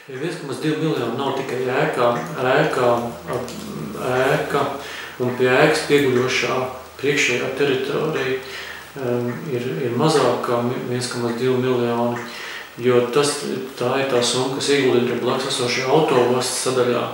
1,2 miljoni nav tikai ēka un pie ēkas pieguļošā priekšējā teritorija ir mazāk kā 1,2 miljoni, jo tā ir tā summa, kas ieguldīta blakus esošajā autoostas sadaļā.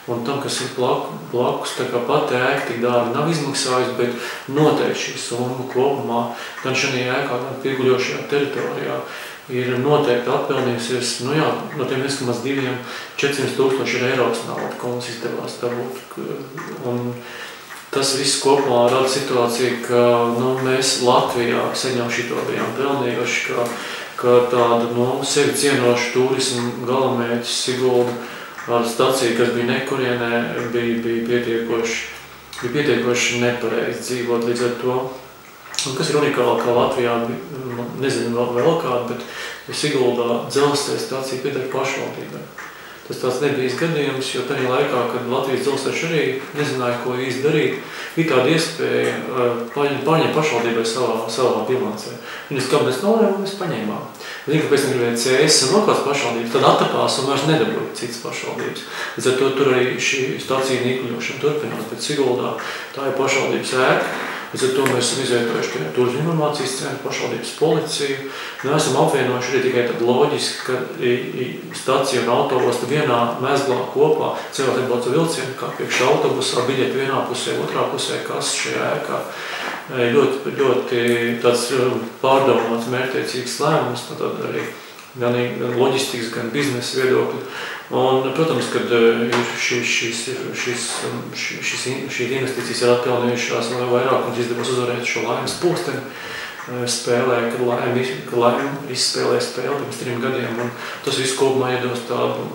Un tam, kas ir blakus, tā kā pati ēka tik dārgi nav izmaksājusi, bet noteikti šī summa kopumā gan šajā ēkā, gan pieguļošajā teritorijā ir noteikti atpelnījusies, no tiem 1,2 400 000 ir Eiropas nauda, ko mums izdevās dabūt. Un tas viss kopumā rada situāciju, ka mēs Latvijā sen jau šito bijām pelnījuši, ka tādu sevi cienošu turismu galamērķis Sigulda ar staciju, kas bija nekurienē, bija pietiekoši nepareizi dzīvot līdz ar to. Un kas ir unikāli, ka Latvijā, nezinu vēl kāda, bet Siguldā dzelzceļa stacija pieder pašvaldībai. Tas tāds nebija gadījums, jo tajā laikā, kad Latvijas dzelzceļš arī nezināja, ko īsti darīt, bija tāda iespēja paņemt pašvaldībai savā bilancē. Viņas kāpēc nolēma, mēs paņēmām. Zinu, ka pēc tam gribēja CS un vēl kāds pašvaldības, tad attapās un vairs nedabūja citas pašvaldības. Līdz ar to tur arī šī stacija nīkuļošana turpinās, bet Siguldā tā ir pašvaldības ēka. Līdz ar to mēs esam izvietojuši turismu informācijas centru, pašvaldības policiju. Mēs esam apvienojuši arī tikai tad loģiski, ka stacija un autoosta vienā mezglā kopā cilvēki brauc ar vilcienu, kā priekš autobusā, biļeti vienā pusē, otrā pusē, kas šajā ēkā. Ļoti tāds pārdomāts, mērķtiecīgs lēmums, tad arī gan loģistikas, gan biznesa viedokļi. Un, protams, kad šīs investīcijas ir atpelnījušās vēl vairāk, mums izdevās uzvarēt šo laimes pulksteni spēlē, kad laime izspēlē spēli pirms 3 gadiem. Un tas viss kopumā iedos tādu,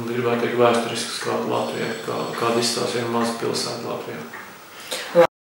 gribētu teikt, vēsturisku skatu Latvijai, kāda izstās viena maza pilsēta Latvijā.